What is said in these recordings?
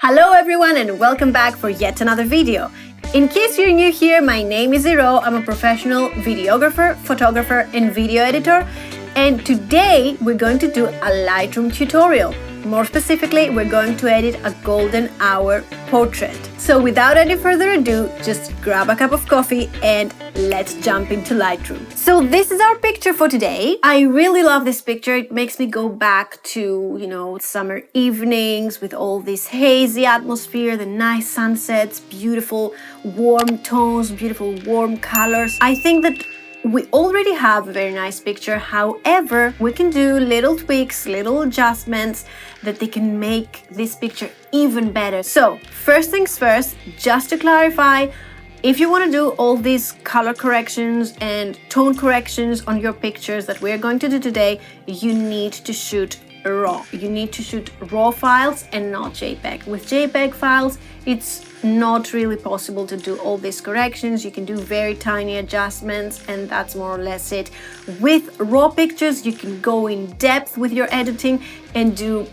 Hello everyone and welcome back for yet another video. In case you're new here, my name is Iro. I'm a professional videographer, photographer and video editor, and today we're going to do a Lightroom tutorial. More specifically, we're going to edit a golden hour portrait. So without any further ado, just grab a cup of coffee and let's jump into Lightroom. So this is our picture for today. I really love this picture. It makes me go back to, summer evenings with all this hazy atmosphere, the nice sunsets, beautiful warm tones, beautiful warm colors. I think that we already have a very nice picture. However, we can do little tweaks, little adjustments that they can make this picture even better. So first things first, just to clarify, if you want to do all these color corrections and tone corrections on your pictures that we're going to do today, you need to shoot raw. You need to shoot raw files and not JPEG. With JPEG files, it's not really possible to do all these corrections. You can do very tiny adjustments and that's more or less it. With raw pictures, you can go in depth with your editing and do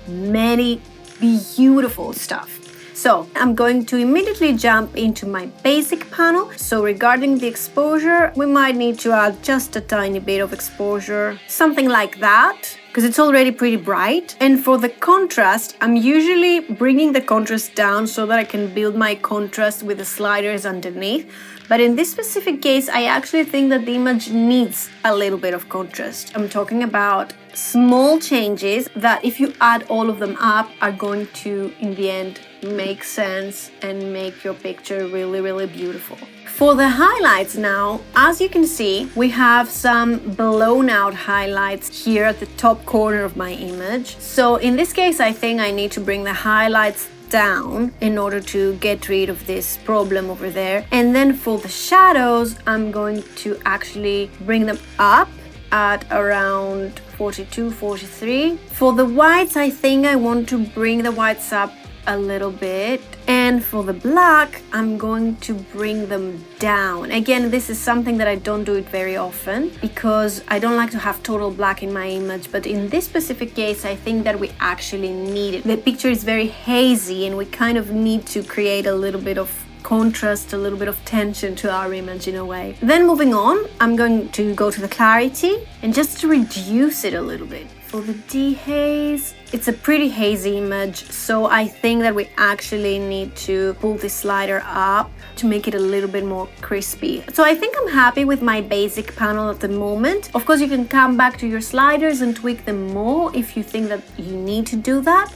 many beautiful stuff. So I'm going to immediately jump into my basic panel. So regarding the exposure, we might need to add just a tiny bit of exposure, something like that, because it's already pretty bright. And for the contrast, I'm usually bringing the contrast down so that I can build my contrast with the sliders underneath. But in this specific case, I actually think that the image needs a little bit of contrast. I'm talking about small changes that if you add all of them up are going to, in the end, make sense and make your picture really, really beautiful. For the highlights now, as you can see, we have some blown out highlights here at the top corner of my image. So in this case, I think I need to bring the highlights down in order to get rid of this problem over there. And then for the shadows, I'm going to actually bring them up at around 42, 43. For the whites, I think I want to bring the whites up a little bit. And for the black, I'm going to bring them down. Again, this is something that I don't do it very often because I don't like to have total black in my image. But in this specific case, I think that we actually need it. The picture is very hazy and we kind of need to create a little bit of contrast, a little bit of tension to our image in a way. Then moving on, I'm going to go to the clarity and just to reduce it a little bit. For the dehaze, it's a pretty hazy image, so I think that we actually need to pull this slider up to make it a little bit more crispy. So I think I'm happy with my basic panel at the moment. Of course, you can come back to your sliders and tweak them more if you think that you need to do that.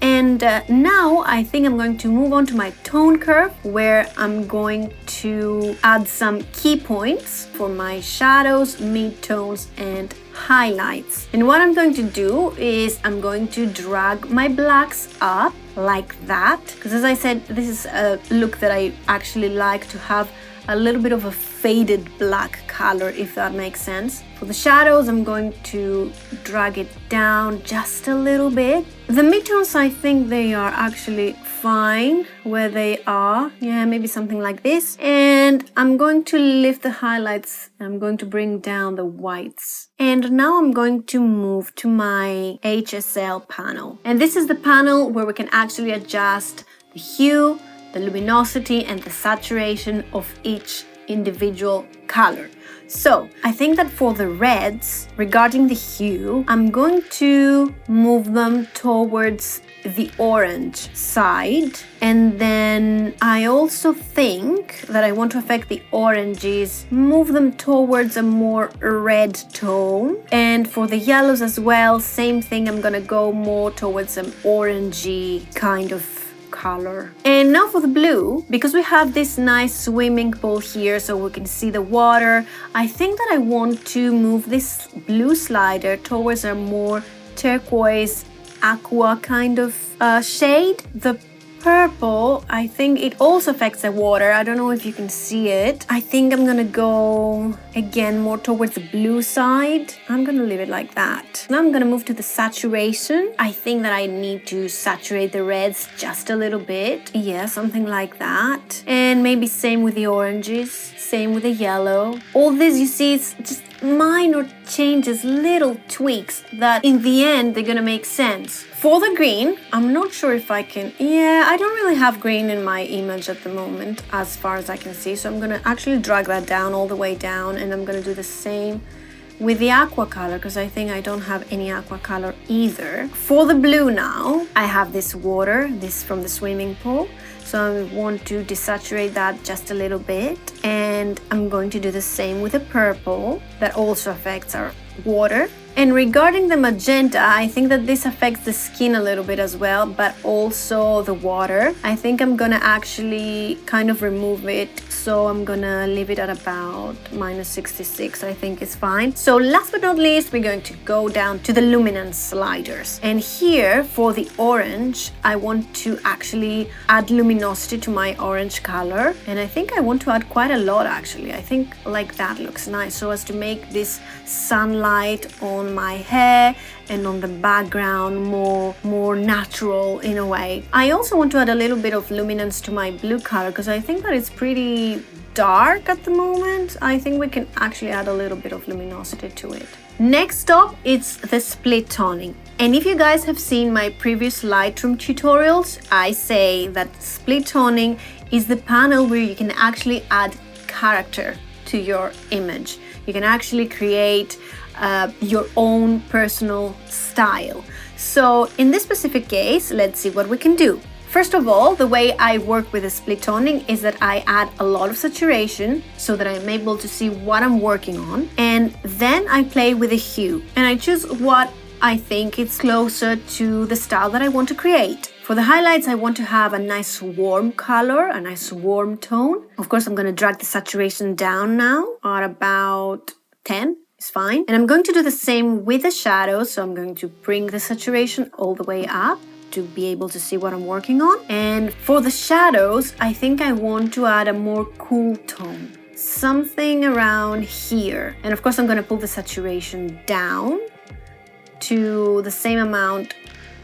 And now I think I'm going to move on to my tone curve where I'm going to add some key points for my shadows, midtones and highlights. And what I'm going to do is I'm going to drag my blacks up like that, because as I said, this is a look that I actually like to have a little bit of a faded black color, if that makes sense. For the shadows, I'm going to drag it down just a little bit. The midtones, I think they are actually fine where they are. Yeah, maybe something like this. And I'm going to lift the highlights. I'm going to bring down the whites. And now I'm going to move to my HSL panel. And this is the panel where we can actually adjust the hue, the luminosity and the saturation of each individual color. So I think that for the reds, regarding the hue, I'm going to move them towards the orange side. And then I also think that I want to affect the oranges, move them towards a more red tone. And for the yellows as well, same thing, I'm gonna go more towards an orangey kind of color. And now for the blue, because we have this nice swimming pool here so we can see the water, I think that I want to move this blue slider towards a more turquoise aqua kind of shade. The purple, I think it also affects the water. I don't know if you can see it. I think I'm gonna go again more towards the blue side. I'm gonna leave it like that. Now I'm gonna move to the saturation. I think that I need to saturate the reds just a little bit. Yeah, something like that. And maybe same with the oranges, same with the yellow. All this, you see, it's just minor changes, little tweaks that in the end they're gonna make sense. For the green, I'm not sure if I can, I don't really have green in my image at the moment as far as I can see, so I'm gonna actually drag that down all the way down, and I'm gonna do the same with the aqua color because I think I don't have any aqua color either. For the blue now, I have this water, this from the swimming pool. So I want to desaturate that just a little bit, and I'm going to do the same with the purple that also affects our water. And regarding the magenta, I think that this affects the skin a little bit as well, but also the water. I think I'm gonna actually kind of remove it, so I'm gonna leave it at about -66. I think it's fine. So last but not least, we're going to go down to the luminance sliders. And here for the orange, I want to actually add luminosity to my orange color. And I think I want to add quite a lot actually. I think like that looks nice, so as to make this sunlight on my hair and on the background more natural in a way. I also want to add a little bit of luminance to my blue color because I think that it's pretty dark at the moment. I think we can actually add a little bit of luminosity to it. Next up, it's the split toning. And if you guys have seen my previous Lightroom tutorials, I say that split toning is the panel where you can actually add character to your image. You can actually create your own personal style. So in this specific case, let's see what we can do. First of all, the way I work with the split toning is that I add a lot of saturation so that I'm able to see what I'm working on, and then I play with the hue and I choose what I think it's closer to the style that I want to create. For the highlights, I want to have a nice warm color, a nice warm tone. Of course, I'm going to drag the saturation down now at about 10. It's fine. And I'm going to do the same with the shadows. So I'm going to bring the saturation all the way up to be able to see what I'm working on. And for the shadows, I think I want to add a more cool tone, something around here. And of course, I'm going to pull the saturation down to the same amount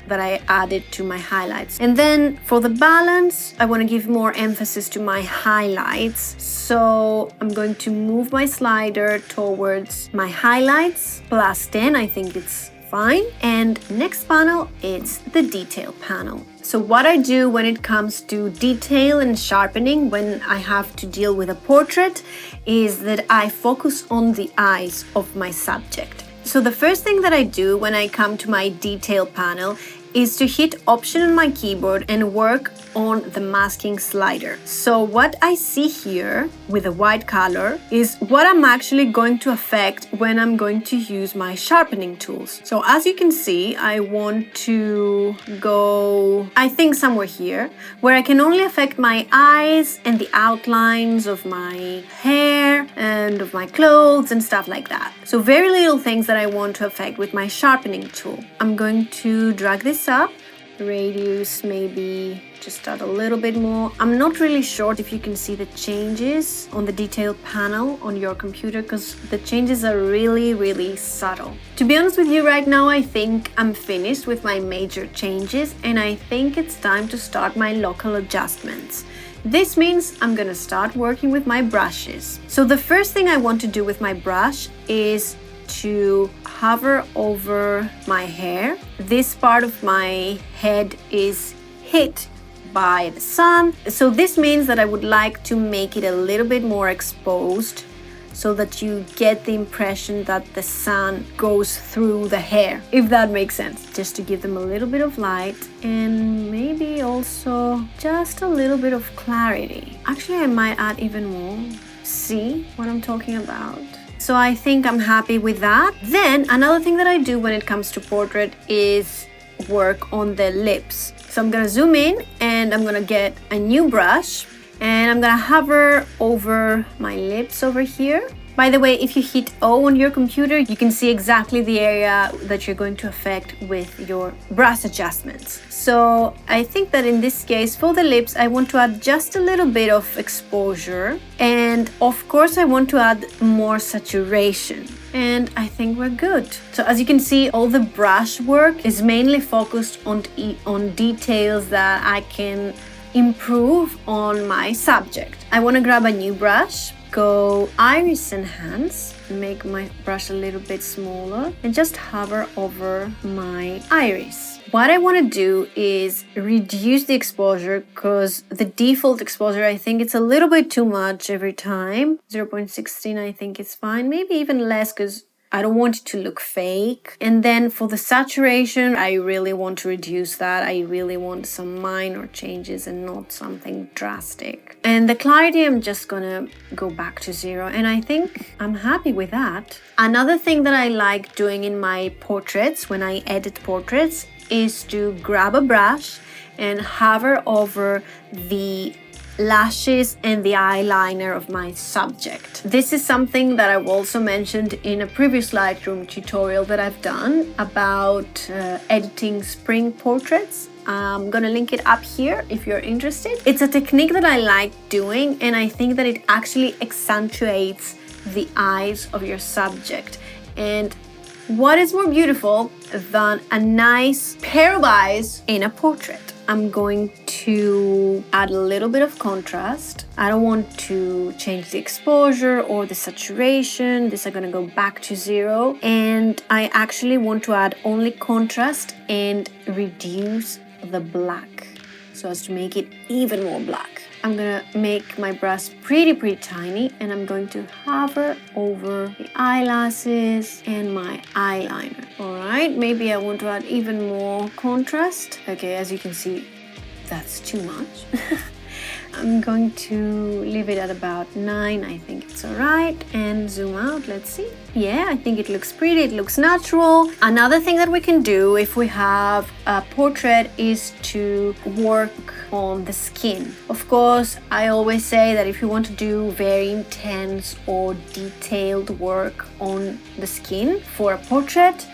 that I added to my highlights. And then for the balance, I want to give more emphasis to my highlights. So I'm going to move my slider towards my highlights, +10, I think it's fine. And next panel, it's the detail panel. So what I do when it comes to detail and sharpening, when I have to deal with a portrait, is that I focus on the eyes of my subject. So the first thing that I do when I come to my detail panel is to hit Option on my keyboard and work on the masking slider. So what I see here with the white color is what I'm actually going to affect when I'm going to use my sharpening tools. So as you can see, I want to go, I think somewhere here, where I can only affect my eyes and the outlines of my hair and of my clothes and stuff like that. So very little things that I want to affect with my sharpening tool. I'm going to drag this up, radius maybe just add a little bit more. I'm not really sure if you can see the changes on the detail panel on your computer because the changes are really subtle. To be honest with you right now, I think I'm finished with my major changes and I think it's time to start my local adjustments. This means I'm gonna start working with my brushes. So the first thing I want to do with my brush is to hover over my hair. This part of my head is hit by the sun. So this means that I would like to make it a little bit more exposed so that you get the impression that the sun goes through the hair, if that makes sense. Just to give them a little bit of light and maybe also just a little bit of clarity. Actually, I might add even more. See what I'm talking about? So I think I'm happy with that. Then another thing that I do when it comes to portrait is work on the lips. So I'm gonna zoom in and I'm gonna get a new brush and I'm gonna hover over my lips over here. By the way, if you hit O on your computer, you can see exactly the area that you're going to affect with your brush adjustments. So I think that in this case, for the lips, I want to add just a little bit of exposure. And of course, I want to add more saturation. And I think we're good. So as you can see, all the brush work is mainly focused on details that I can improve on my subject. I want to grab a new brush go iris enhance, make my brush a little bit smaller and just hover over my iris. What I want to do is reduce the exposure because the default exposure, I think it's a little bit too much every time. 0.16 I think it's fine, maybe even less because I don't want it to look fake. And then for the saturation, I really want to reduce that. I really want some minor changes and not something drastic. And the clarity, I'm just gonna go back to 0. And I think I'm happy with that. Another thing that I like doing in my portraits, when I edit portraits, is to grab a brush and hover over the lashes and the eyeliner of my subject. This is something that I've also mentioned in a previous Lightroom tutorial that I've done about editing spring portraits. I'm gonna link it up here if you're interested. It's a technique that I like doing, and I think that it actually accentuates the eyes of your subject. And what is more beautiful than a nice pair of eyes in a portrait? I'm going to add a little bit of contrast. I don't want to change the exposure or the saturation. These are going to go back to 0. And I actually want to add only contrast and reduce the black so as to make it even more black. I'm gonna make my brush pretty tiny, and I'm going to hover over the eyelashes and my eyeliner. All right, maybe I want to add even more contrast. Okay, as you can see, that's too much. I'm going to leave it at about 9. I think it's all right. And zoom out. Let's see. Yeah, I think it looks pretty. It looks natural. Another thing that we can do if we have a portrait is to work on the skin. Of course, I always say that if you want to do very intense or detailed work on the skin for a portrait,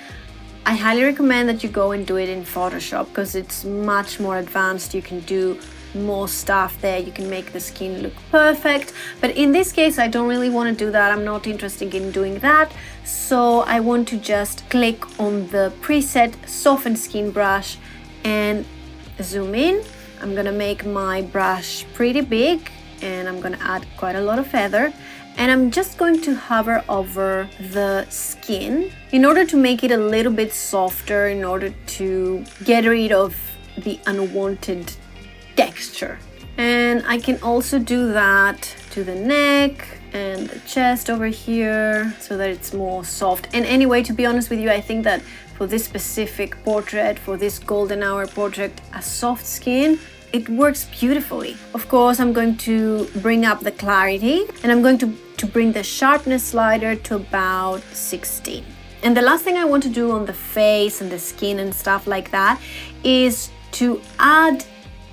I highly recommend that you go and do it in Photoshop because it's much more advanced. You can do more stuff there. You can make the skin look perfect. But in this case, I don't really want to do that. I'm not interested in doing that. So I want to just click on the preset Soften Skin brush and zoom in. I'm gonna make my brush pretty big and I'm gonna add quite a lot of feather. And I'm just going to hover over the skin in order to make it a little bit softer, in order to get rid of the unwanted texture. And I can also do that to the neck and the chest over here so that it's more soft. And anyway, to be honest with you, I think that for this specific portrait, for this golden hour portrait, a soft skin, it works beautifully. Of course, I'm going to bring up the clarity and I'm going to bring the sharpness slider to about 16. And the last thing I want to do on the face and the skin and stuff like that is to add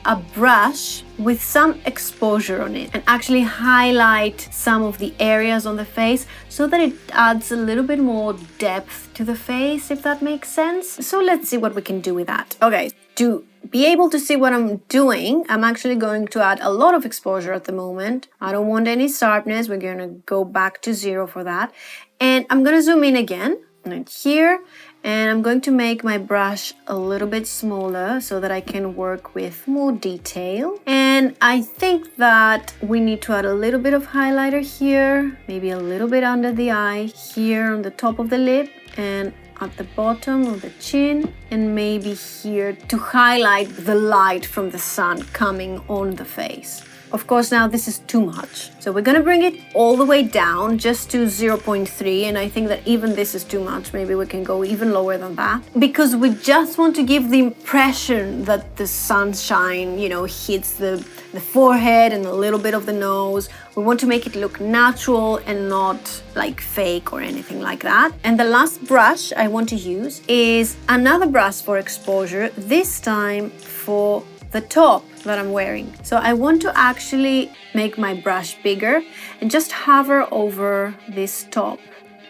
a brush with some exposure on it and actually highlight some of the areas on the face so that it adds a little bit more depth to the face, if that makes sense. So let's see what we can do with that. Okay, to be able to see what I'm doing, I'm actually going to add a lot of exposure at the moment. I don't want any sharpness. We're going to go back to 0 for that. And I'm going to zoom in again right here. And I'm going to make my brush a little bit smaller so that I can work with more detail. And I think that we need to add a little bit of highlighter here, maybe a little bit under the eye, here on the top of the lip, and at the bottom of the chin, and maybe here to highlight the light from the sun coming on the face. Of course, now this is too much. So we're gonna bring it all the way down just to 0.3, and I think that even this is too much. Maybe we can go even lower than that. Because we just want to give the impression that the sunshine, you know, hits the forehead and a little bit of the nose. We want to make it look natural and not like fake or anything like that. And the last brush I want to use is another brush for exposure, this time for the top that I'm wearing. So I want to actually make my brush bigger and just hover over this top.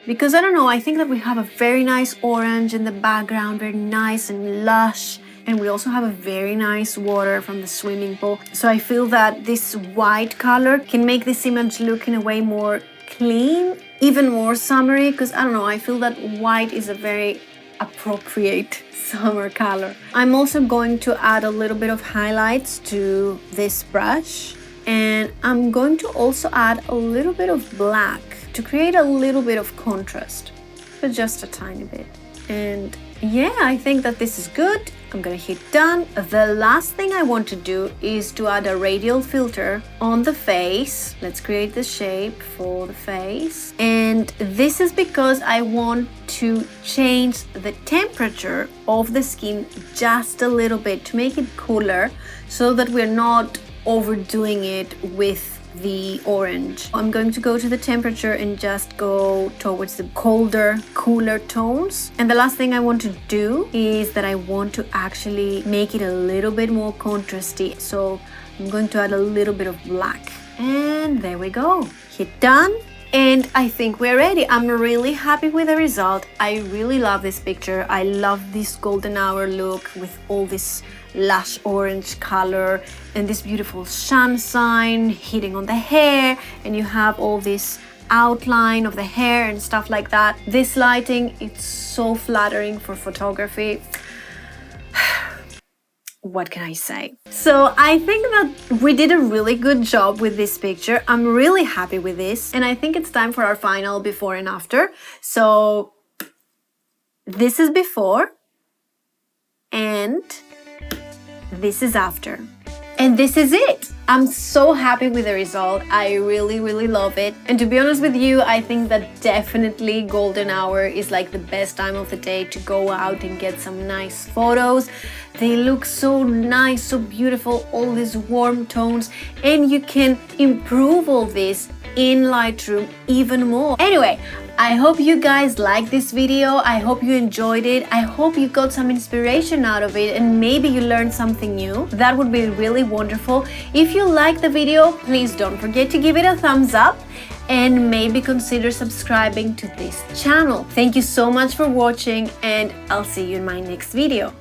Because I don't know, I think that we have a very nice orange in the background, very nice and lush. And we also have a very nice water from the swimming pool. So I feel that this white color can make this image look in a way more clean, even more summery, because I don't know, I feel that white is a very appropriate summer color. I'm also going to add a little bit of highlights to this brush, And I'm going to also add a little bit of black to create a little bit of contrast, but just a tiny bit. And yeah, I think that this is good. I'm gonna hit done. The last thing I want to do is to add a radial filter on the face. Let's create the shape for the face. And this is because I want to change the temperature of the skin just a little bit to make it cooler so that we're not overdoing it with the orange. I'm going to go to the temperature and just go towards the colder, cooler tones. And the last thing I want to do is that I want to actually make it a little bit more contrasty. So I'm going to add a little bit of black. And there we go. Hit done. And I think we're ready. I'm really happy with the result. I really love this picture. I love this golden hour look with all this lush orange color and this beautiful sunshine hitting on the hair, and you have all this outline of the hair and stuff like that. This lighting, it's so flattering for photography. What can I say? So I think that we did a really good job with this picture. I'm really happy with this, and I think it's time for our final before and after. So this is before and this is after. And this is it. I'm so happy with the result. I really, really love it. And to be honest with you, I think that definitely golden hour is like the best time of the day to go out and get some nice photos. They look so nice, so beautiful, all these warm tones, and you can improve all this in Lightroom even more. Anyway, I hope you guys liked this video. I hope you enjoyed it. I hope you got some inspiration out of it and maybe you learned something new. That would be really wonderful. If you liked the video, please don't forget to give it a thumbs up and maybe consider subscribing to this channel. Thank you so much for watching, and I'll see you in my next video.